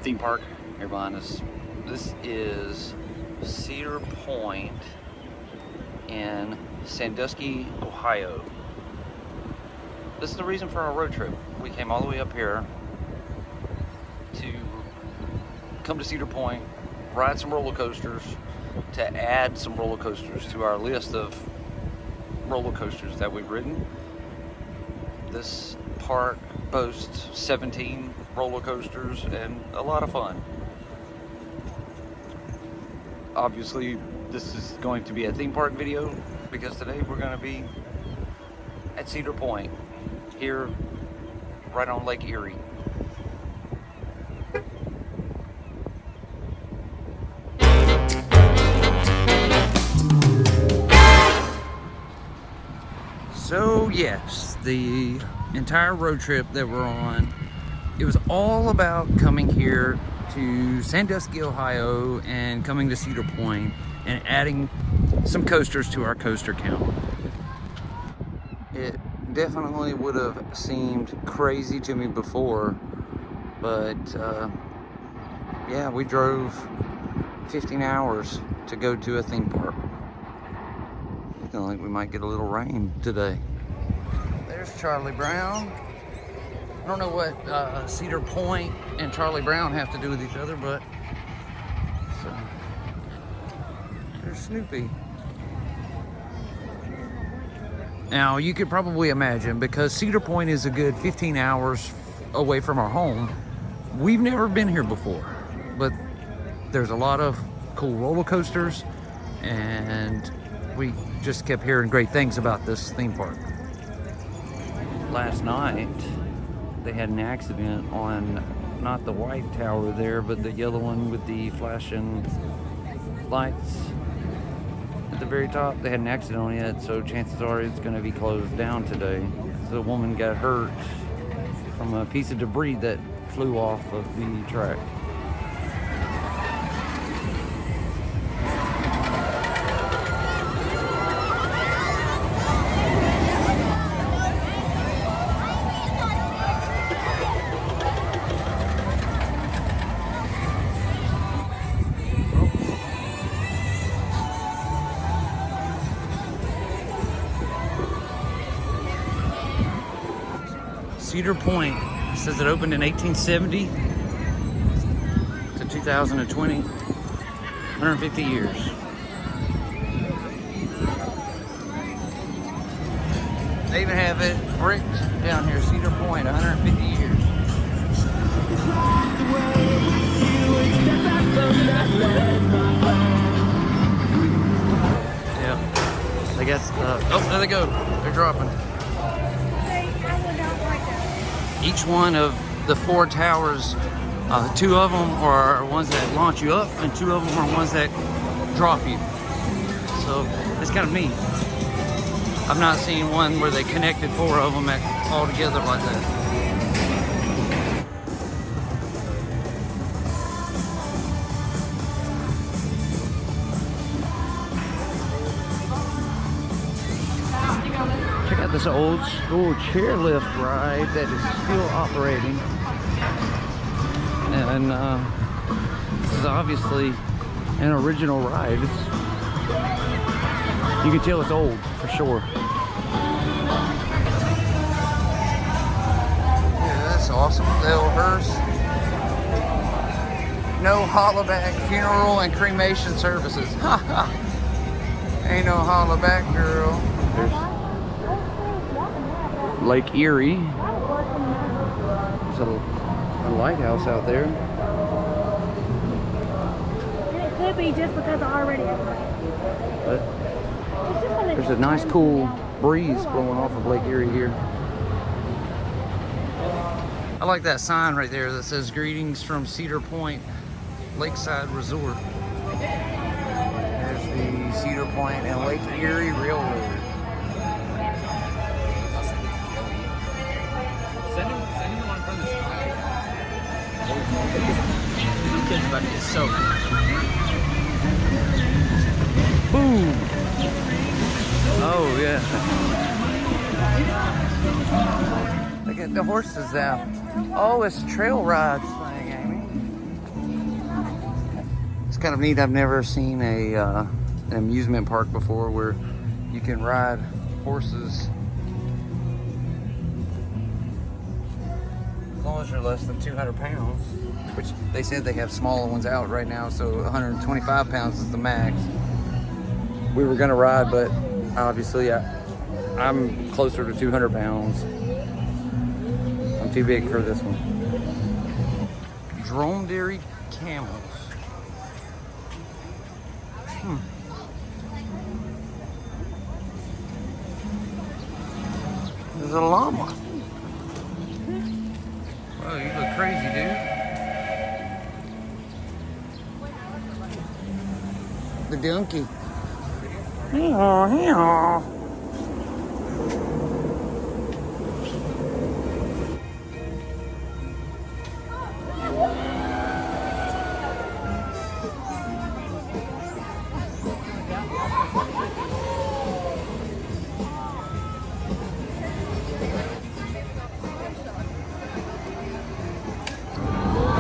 theme park here behind us. This is Cedar Point in Sandusky, Ohio. This is the reason for our road trip. We came all the way up here to come to Cedar Point, ride some roller coasters, to add some roller coasters to our list of roller coasters that we've ridden. This park boasts 17 roller coasters and a lot of fun. Obviously, this is going to be a theme park video because today we're going to be at Cedar Point, here right on Lake Erie. So yes, the entire road trip that we're on, it was all about coming here to Sandusky, Ohio, and coming to Cedar Point and adding some coasters to our coaster count. It definitely would have seemed crazy to me before, but yeah, we drove 15 hours to go to a theme park. Feeling like we might get a little rain today. There's Charlie Brown. I don't know what Cedar Point and Charlie Brown have to do with each other, but so, there's Snoopy. Now, you could probably imagine, because Cedar Point is a good 15 hours away from our home, we've never been here before, but there's a lot of cool roller coasters, and we just kept hearing great things about this theme park. Last night, they had an accident on not the white tower there, but the yellow one with the flashing lights at the very top. They had an accident on it, so chances are it's going to be closed down today. So a woman got hurt from a piece of debris that flew off of the track. Cedar Point says it opened in 1870 to 2020, 150 years. They even have it bricked down here, Cedar Point, 150 years. Yeah, I guess, oh, there they go, they're dropping. Each one of the four towers, two of them are ones that launch you up, and two of them are ones that drop you. So it's kind of neat. I've not seen one where they connected four of them all together like that. Check out this old school chairlift ride that is still operating. And this is obviously an original ride. You can tell it's old for sure. Yeah, that's awesome. The old hearse. No hollaback funeral and cremation services. Ain't no hollaback, girl. There's Lake Erie. There's a lighthouse out there. It could be just because I already have But there's a nice cool breeze blowing off of Lake Erie here. I like that sign right there that says greetings from Cedar Point Lakeside Resort. There's the Cedar Point and Lake Erie Railroad. Send him the one from the sky. This kid's about to get soaked. Boom! Oh, yeah. Look at the horses out. Oh, it's a trail ride thing, Amy. It's kind of neat. I've never seen an amusement park before where you can ride horses as long as you're less than 200 pounds, which they said they have smaller ones out right now, so 125 pounds is the max. We were gonna ride, but obviously I'm closer to 200 pounds. I'm too big for this one. Dromedary camels. There's a llama. Whoa, you look crazy, dude. The donkey. Hee-haw.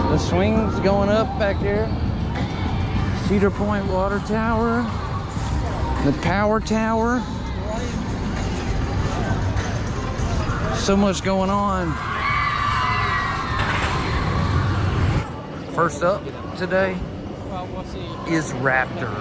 The swing's going up back there. Cedar Point water tower. The power tower. So much going on. First up today is Raptor.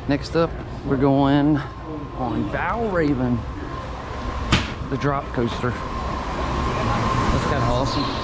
Next up, we're going on Valraven, the drop coaster. That's kind of awesome.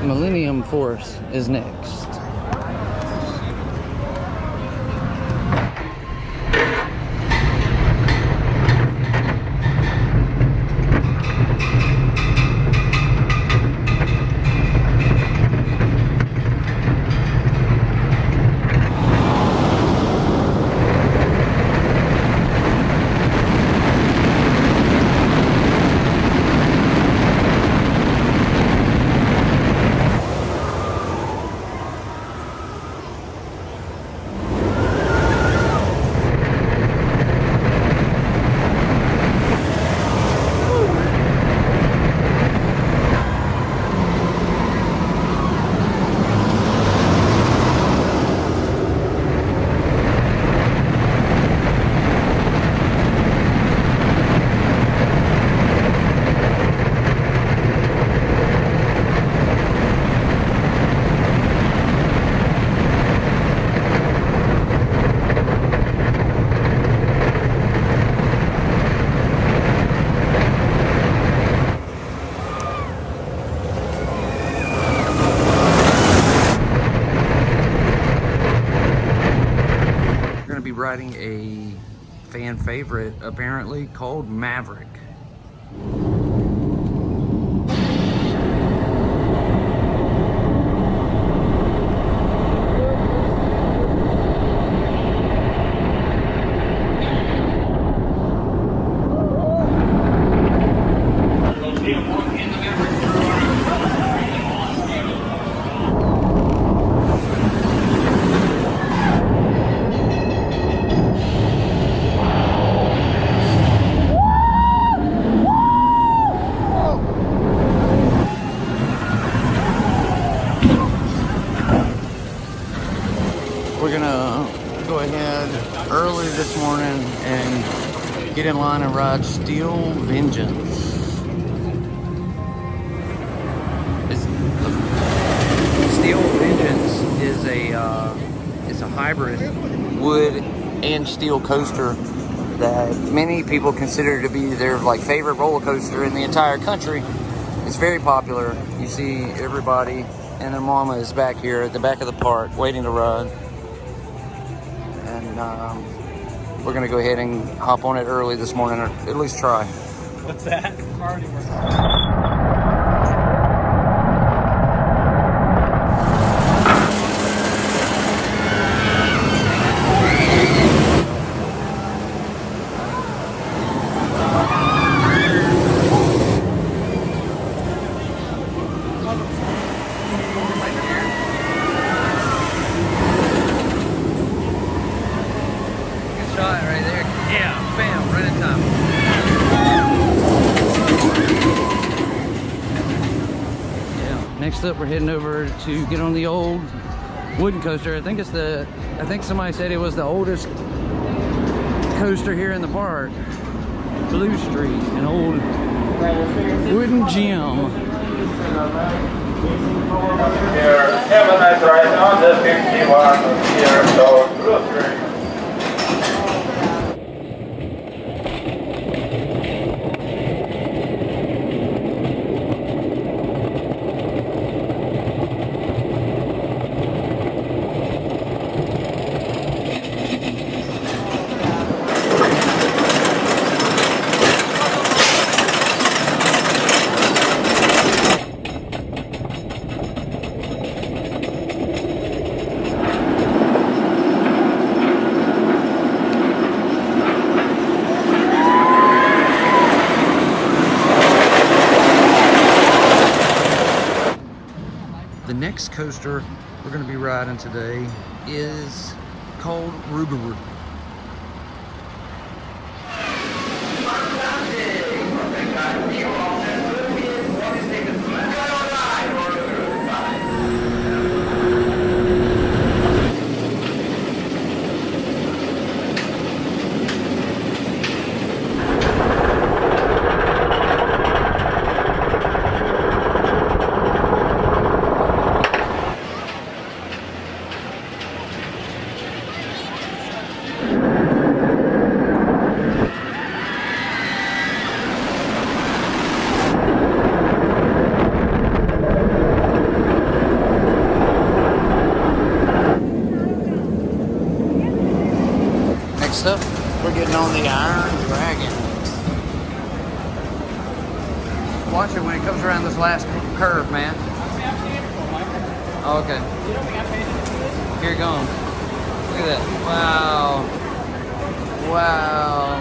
Millennium Force is next. Riding a fan favorite apparently called Maverick. We're gonna go ahead early this morning and get in line and ride Steel Vengeance. Steel Vengeance is a hybrid wood and steel coaster that many people consider to be their favorite roller coaster in the entire country. It's very popular. You see everybody and their mama is back here at the back of the park waiting to ride. And we're gonna go ahead and hop on it early this morning, or at least try. What's that? Already Shot right there. Yeah, bam, right in time. Yeah. Next up, we're heading over to get on the old wooden coaster. I think somebody said it was the oldest coaster here in the park. Blue Street, an old wooden gym. Gemini right on the 51 here, so Blue Street. The next coaster we're going to be riding today is called Rougarou. Next up, we're getting on the Iron Dragon. Watch it when it comes around this last curve, man. Oh, okay. Here it goes. Look at that. Wow. Wow.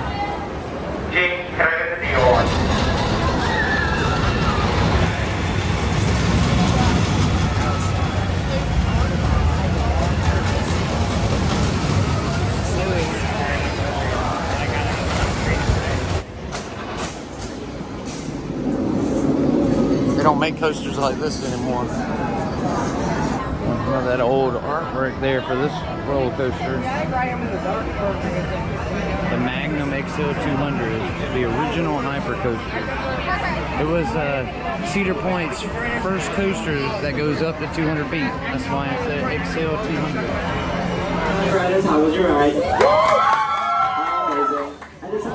King, can I get the deal on? They don't make coasters like this anymore. That old artwork there for this roller coaster. The Magnum Xl 200, the original hyper coaster. It was Cedar Point's first coaster that goes up to 200 feet. That's why it's an XL 200. How was your ride? Amazing. I just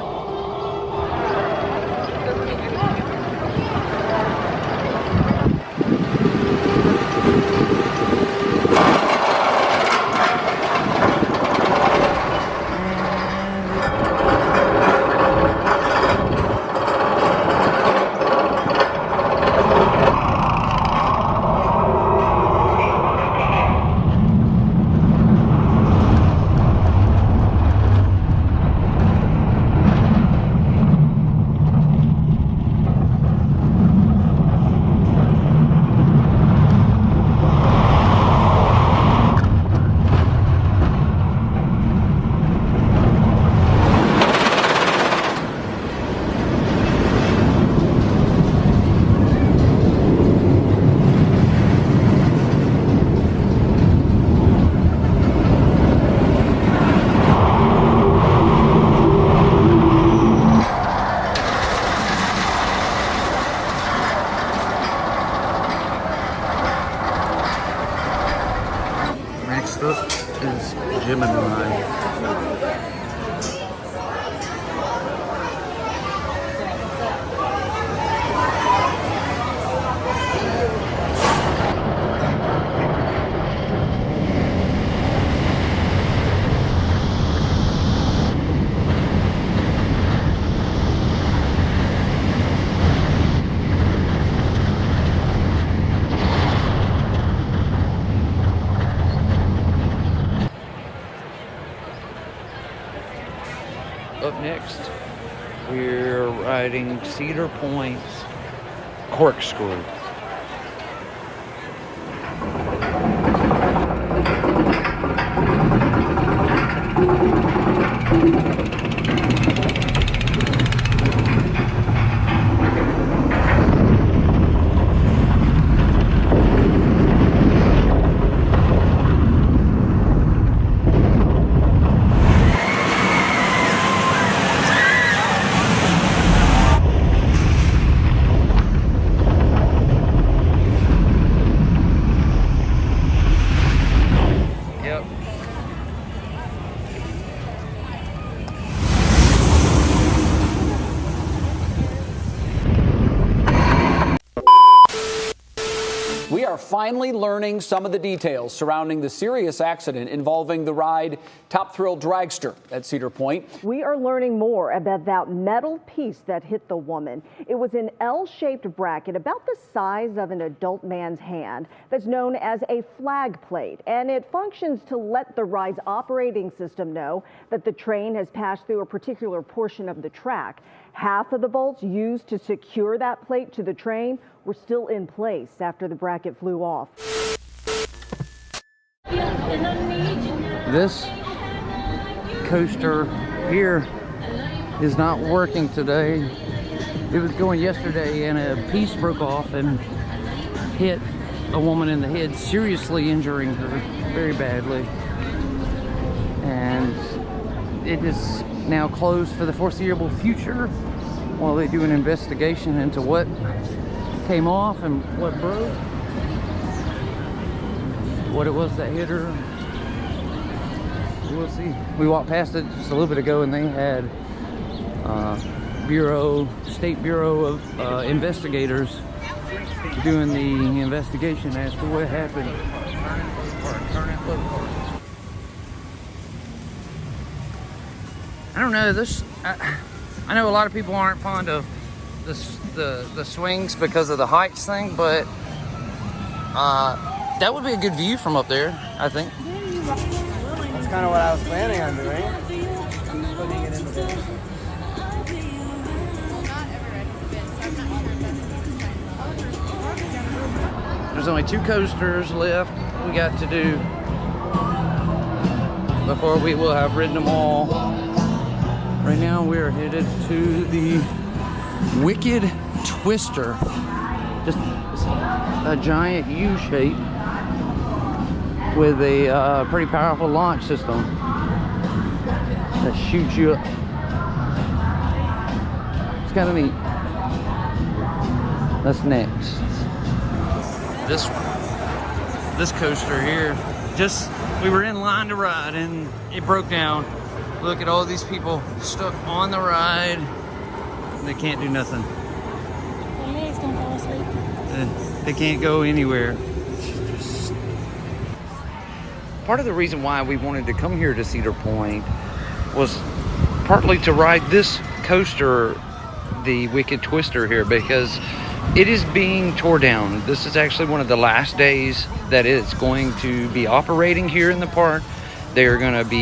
Gemini. Up next, we're riding Cedar Point's Corkscrew. We are finally learning some of the details surrounding the serious accident involving the ride Top Thrill Dragster at Cedar Point. We are learning more about that metal piece that hit the woman. It was an L-shaped bracket about the size of an adult man's hand that's known as a flag plate, and it functions to let the ride's operating system know that the train has passed through a particular portion of the track. Half of the bolts used to secure that plate to the train were still in place after the bracket flew off. This coaster here is not working today. It was going yesterday and a piece broke off and hit a woman in the head, seriously injuring her very badly. And it is now closed for the foreseeable future while they do an investigation into what came off and what broke, what it was that hit her. We'll see. We walked past it just a little bit ago and they had State Bureau of Investigators doing the investigation as to what happened. I don't know, I know a lot of people aren't fond of the swings because of the heights thing, but that would be a good view from up there, I think. That's kind of what I was planning on doing. Putting it in the bin. There's only 2 coasters left we got to do before we will have ridden them all. Right now we're headed to the Wicked Twister. Just a giant U shape with a pretty powerful launch system that shoots you up. It's kind of neat. That's next. This coaster here, we were in line to ride and it broke down. Look at all these people stuck on the ride. They can't do nothing. My leg's gonna fall asleep. They can't go anywhere. Part of the reason why we wanted to come here to Cedar Point was partly to ride this coaster, the Wicked Twister here, because it is being tore down. This is actually one of the last days that it's going to be operating here in the park. They're going to be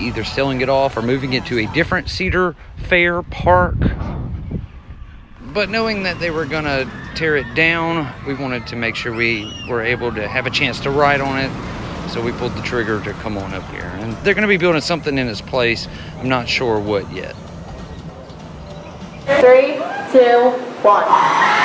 either selling it off or moving it to a different Cedar Fair park. But knowing that they were going to tear it down, we wanted to make sure we were able to have a chance to ride on it. So we pulled the trigger to come on up here. And they're going to be building something in its place. I'm not sure what yet. 3, 2, 1.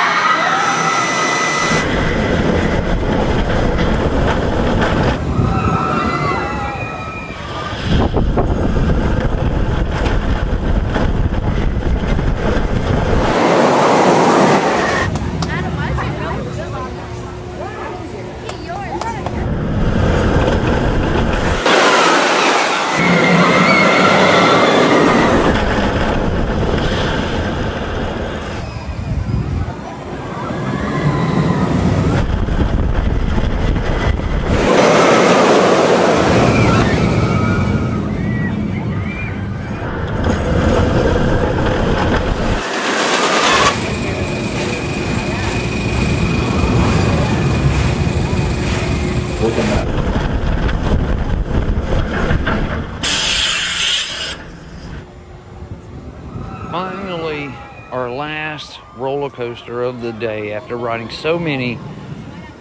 last roller coaster of the day. After riding so many,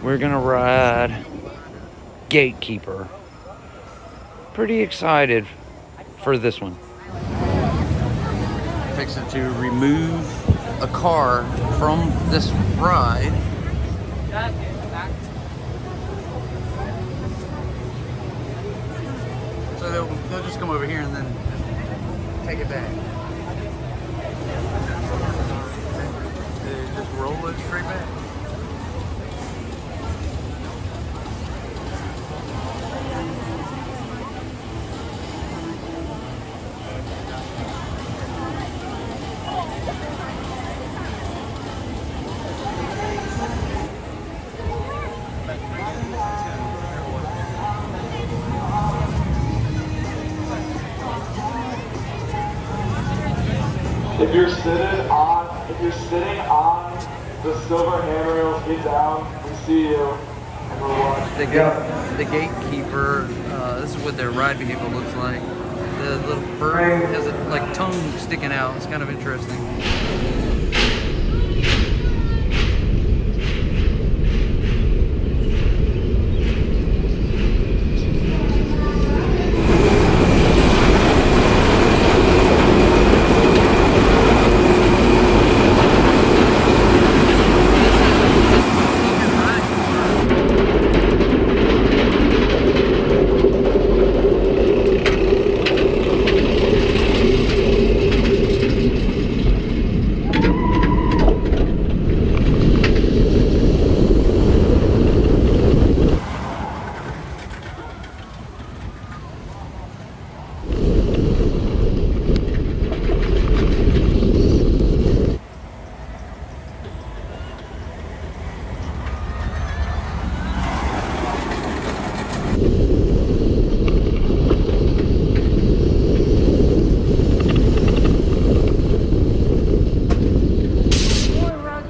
we're gonna ride Gatekeeper. Pretty excited for this one. Fixing to remove a car from this ride. So they'll just come over here and then just take it back. They just roll it straight back. If you're sitting on the silver handrails, get down. We see you, and we're watching. The Gatekeeper. This is what their ride vehicle looks like. The little bird has a like tongue sticking out. It's kind of interesting.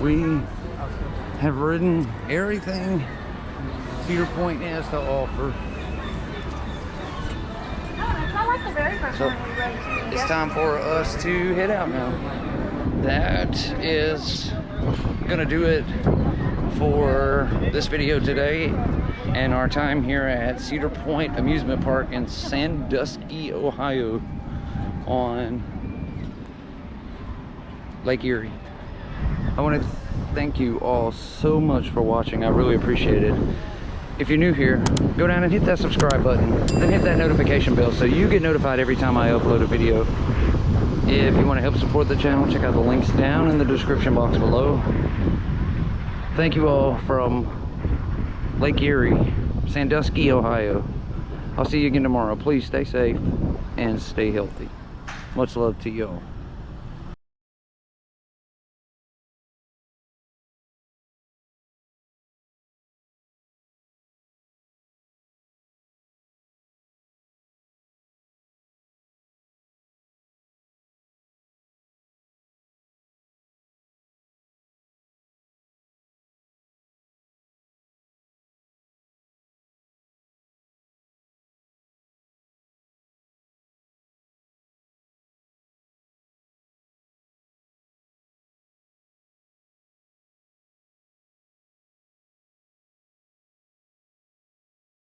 We have ridden everything Cedar Point has to offer. I like the very first So one we rode too. it's time for us to head out now. That is gonna do it for this video today and our time here at Cedar Point Amusement Park in Sandusky, Ohio on Lake Erie. I want to thank you all so much for watching. I really appreciate it. If you're new here, go down and hit that subscribe button, then hit that notification bell so you get notified every time I upload a video. If you want to help support the channel, check out the links down in the description box below. Thank you all from Lake Erie, Sandusky, Ohio. I'll see you again tomorrow. Please stay safe and stay healthy. Much love to y'all.